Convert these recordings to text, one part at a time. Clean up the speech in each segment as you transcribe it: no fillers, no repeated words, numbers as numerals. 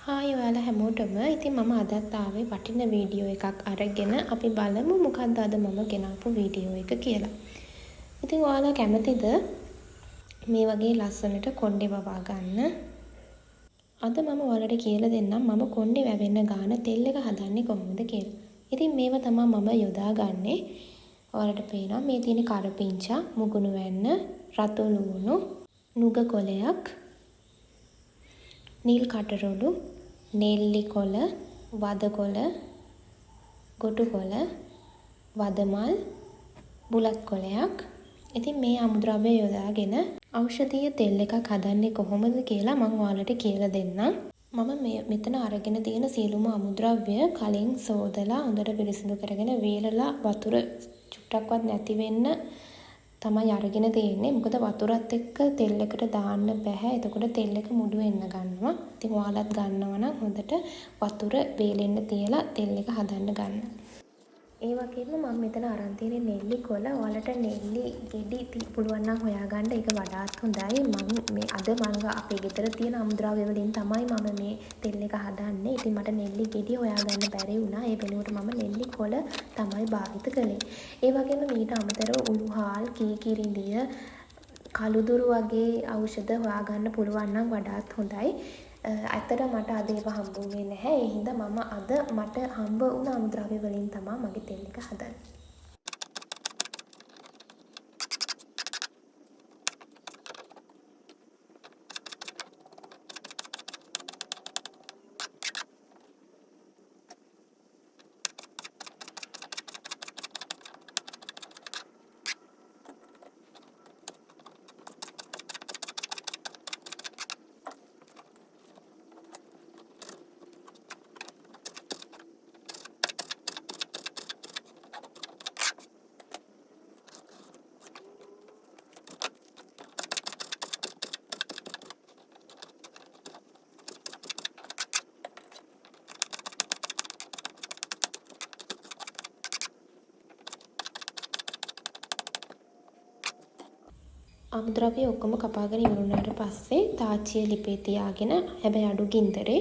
Hi ඔයාලා හැමෝටම. ඉතින් මම අදත් ආවේ වටින වීඩියෝ එකක් අරගෙන අපි බලමු මොකක්ද අද මම ගෙනාපු වීඩියෝ එක කියලා. ඉතින් ඔයාලා කැමතිද මේ වගේ ලස්සනට කොණ්ඩේ වවා ගන්න? අද මම ඔයාලට කියලා දෙන්නම් මම කොණ්ඩේ වැවෙන්න ගාන තෙල් එක හදන්නේ කොහොමද කියලා. ඉතින් මේව තමයි මම යොදාගන්නේ. ඔයාලට පේනවා මේ තියෙන කරපිංචා, මුගුණු වැන්න, රතු ලුණු, නුග කොලයක්, නිල් කටරොඩු, නෙල්ලි කොළ, වද කොළ, ගොටු කොළ, වදමල්, බුලත් කොළයක්. ඉතින් මේ අමුද්‍රව්‍ය යොදාගෙන ඖෂධීය තෙල් එකක් හදන්නේ කොහොමද කියලා මම ඔයාලට කියලා දෙන්නම්. මම මෙතන අරගෙන තියෙන සියලුම අමුද්‍රව්‍ය කලින් සෝදලා හොඳට පිරිසිදු කරගෙන වේලලා වතුර චුට්ටක්වත් නැති වෙන්න තමයි අරගෙන තියෙන්නේ. මොකද වතුරත් එක්ක තෙල් එකට දාන්න බෑ. එතකොට තෙල් එක මුඩු වෙන්න ගන්නවා. ඉතින් ඔයාලත් ගන්නවා නම් හොඳට වතුර වේලෙන්න තියලා තෙල් එක හදන්න ගන්න. ඒ වගේම මම මෙතන අරන් තියෙන්නේ නෙල්ලි කොළ. ඔයාලට නෙල්ලි ගෙඩි පුළුවන් නම් හොයාගන්න. ඒක වඩාත් හොඳයි. මම මේ අද අපේ ගෙදර තියෙන අමුද්‍රව්‍ය වලින් තමයි මම මේ තෙල් එක හදන්නේ. ඉතින් මට නෙල්ලි ගෙඩි හොයාගන්න බැරි වුණා. ඒ වෙනුවට මම නෙල්ලි කොළ තමයි භාවිත කළේ. ඒ වගේම මීට අමතරව උළුහාල්, කීකිරිඳිය, කළුදුරු වගේ ඖෂධ හොයාගන්න පුළුවන් නම් වඩාත් හොඳයි. ඇත්තට මට අද ඒවා හම්බුනේ නැහැ. ඒ හින්දා මම අද මට හම්බ වුණ අමුද්‍රව්‍ය වලින් තමයි මගේ තෙල් එක හදන්නේ. අමුද්‍රව්‍ය ඔක්කොම කපාගෙන ඉවරුනාට පස්සේ තාච්චිය ලිපේ තියාගෙන හැබැයි අඩු ගින්දරේ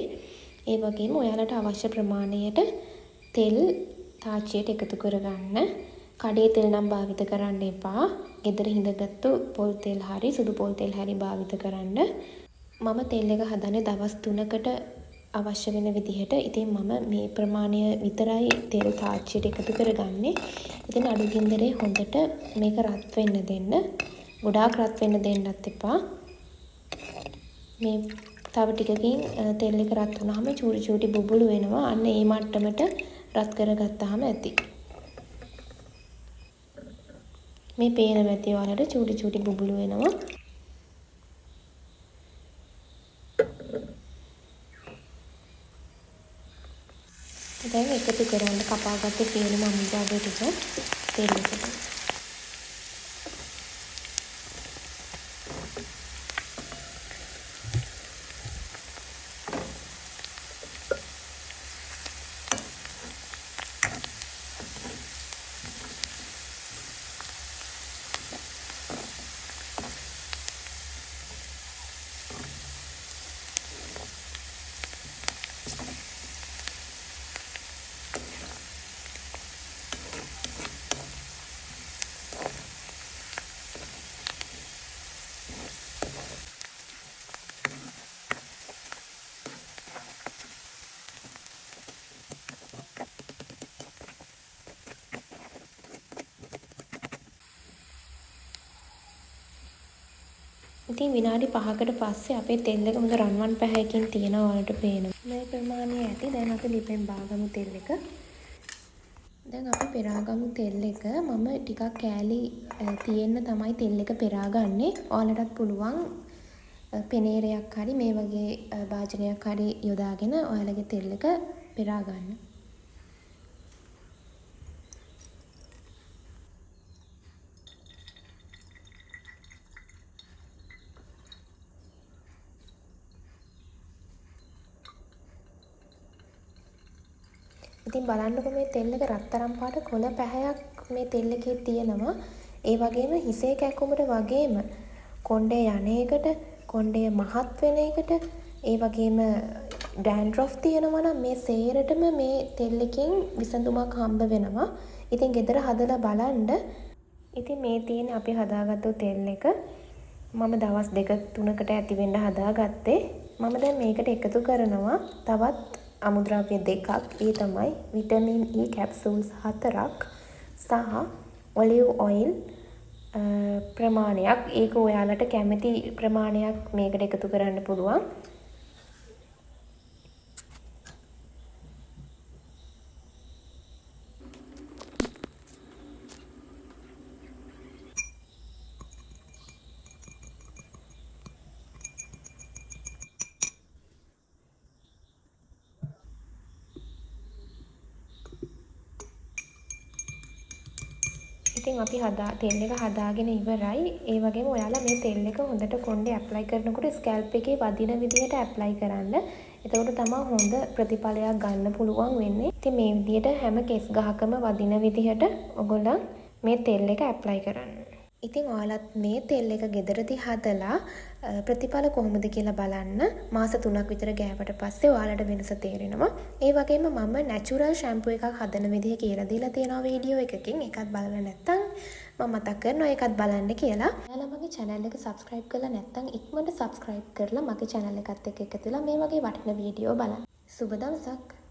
ඒ වගේම ඔයාලට අවශ්‍ය ප්‍රමාණයට තෙල් තාච්චියට එකතු කරගන්න. කඩේ තෙල් නම් භාවිත කරන්න එපා. ගෙදර හිඳගත්තු පොල් තෙල් හරි සුදු පොල් තෙල් හරි භාවිත කරන්න. මම තෙල් එක හදන්නේ දවස් 3කට අවශ්‍ය වෙන විදිහට. ඉතින් මම මේ ප්‍රමාණය විතරයි තෙල් තාච්චියට එකතු කරගන්නේ. ඉතින් අඩු ගින්දරේ හොඳට මේක රත් වෙන්න දෙන්න. ගොඩාක් රත් වෙන්න දෙන්නත් එපා. මේ තව ටිකකින් තෙල් එක රත් වුණාම චූටි චූටි බුබුලු වෙනවා. අන්න ඒ මට්ටමට රත් කරගත්තාම ඇති. මේ පේන මැටි වලට චූටි චූටි බුබුලු වෙනවා. දැන් එකතු කරන්න කපාගත්ත සියලුම අමුද්‍රව්‍ය ටික තෙල් එකට. ඉතින් විනාඩි 5කට පස්සේ අපේ තෙල් එක හොඳ රන්වන් පැහැයකින් තියෙනවා වලට පේනවා. මේ ප්‍රමාණය ඇති. දැන් අපි ලිපෙන් බාගමු තෙල් එක. දැන් අපි පෙරාගමු තෙල් එක. මම ටිකක් කෑලි තියෙන්න තමයි තෙල් එක පෙරාගන්නේ. ඔයාලටත් පුළුවන් පෙනේරයක් හරි මේ වගේ භාජනයක් හරි යොදාගෙන ඔයාලගේ තෙල් එක පෙරා ගන්න. ඉතින් බලන්නකො මේ තෙල් එක රත්තරන් පාට කොළ පැහැයක් මේ තෙල් එකේ තියෙනවා. ඒ වගේම හිසේ කැකුමට වගේම කොණ්ඩේ යන එකට, කොණ්ඩේ මහත් වෙන එකට, ඒ වගේම ඩෑන්ඩ්‍රොෆ් තියෙනවා නම් මේ සේරටම මේ තෙල් එකෙන් විසඳුමක් හම්බ වෙනවා. ඉතින් ගෙදර හදලා බලන්න. ඉතින් මේ තියෙන අපි හදාගත්තු තෙල් එක මම දවස් 2-3කට ඇති වෙන්න හදාගත්තේ. මම දැන් මේකට එකතු කරනවා තවත් අමුද්‍රව්‍ය 2ක්. ඒ තමයි විටමින් E කැප්සූල්ස් 4ක් සහ ඔලිව් ඔයිල් ප්‍රමාණයක්. ඒක ඔයාලට කැමති ප්‍රමාණයක් මේකට එකතු කරන්න පුළුවන්. ඉතින් අපි තෙල් එක හදාගෙන ඉවරයි. ඒ වගේම ඔයාලා මේ තෙල් එක හොඳට කොණ්ඩේ ඇප්ලයි කරනකොට ස්කැල්ප් එකේ වදින විදිහට ඇප්ලයි කරන්න. එතකොට තමයි හොඳ ප්‍රතිඵලයක් ගන්න පුළුවන් වෙන්නේ. ඉතින් මේ විදිහට හැම කෙස් ගහකම වදින විදිහට ඔයගොල්ලෝ මේ තෙල් එක ඇප්ලයි කරන්න. ඉතින් ඔයාලත් මේ තෙල් එක ගෙදරදී හදලා ප්‍රතිඵල කොහොමද කියලා බලන්න. මාස 3ක් විතර ගෑවට පස්සේ ඔයාලට වෙනස තේරෙනවා. ඒ වගේම මම නැචරල් ෂැම්පූ එකක් හදන විදිහ කියලා දීලා තියෙනවා වීඩියෝ එකකින්. ඒකත් බලලා නැත්නම් මම මතක් කරනවා ඒකත් බලන්න කියලා. ඔයාලා මගේ channel එක subscribe කරලා නැත්නම් ඉක්මනට subscribe කරලා මගේ channel එකත් එක්ක එකතු වෙලා මේ වගේ වටින වීඩියෝ බලන්න. සුබ දවසක්.